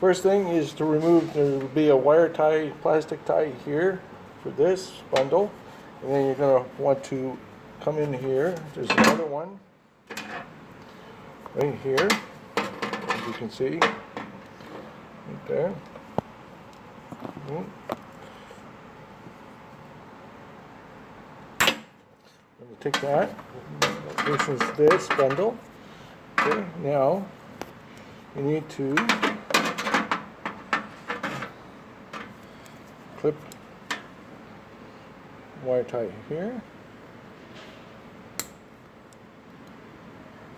First thing is to remove, there will be a wire tie, plastic tie here for this bundle. And then you're going to want to come in here. There's another one right here, as you can see, right there. I'm going to take that. This is this bundle. Okay, now you need to clip wire tie here,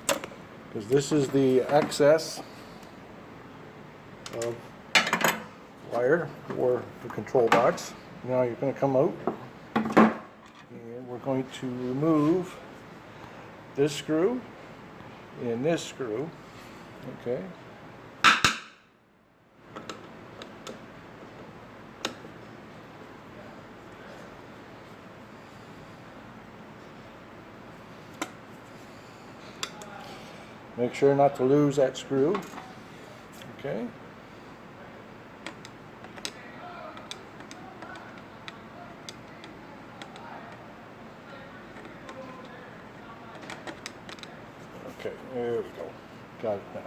because this is the excess of wire for the control box. Now you're going to come out and we're going to remove this screw and this screw. Okay. Make sure not to lose that screw. Okay. Okay, there we go. Got it now.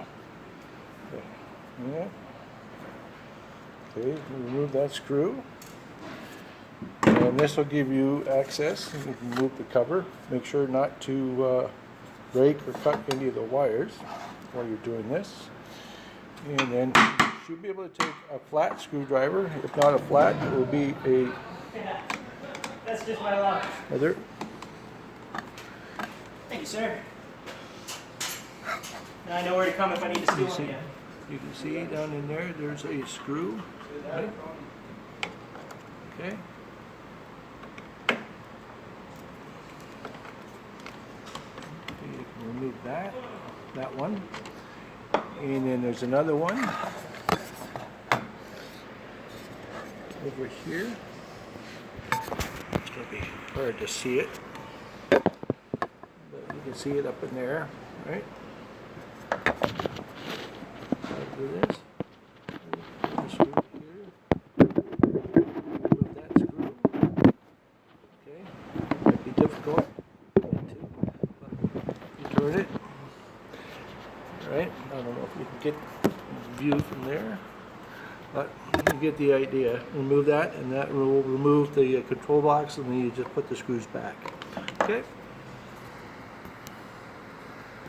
Okay. Yeah. Okay, remove that screw. And this will give you access. You can remove the cover. Make sure not to break or cut any of the wires while you're doing this. And then you should be able to take a flat screwdriver. If not a flat, it will be a Yeah, that's just my luck. other. Thank you, sir. Now I know where to come if I need to steal one again. You can see down in there, there's a screw. Right? Okay. You can remove that one. And then there's another one over here. It's going to be hard to see it, but you can see it up in there, right? Do this. This screw here. Remove that screw. Okay. Might be difficult to get to, but you turn it. Alright. I don't know if you can get the view from there, but you get the idea. Remove that, and that will remove the control box, and then you just put the screws back. Okay.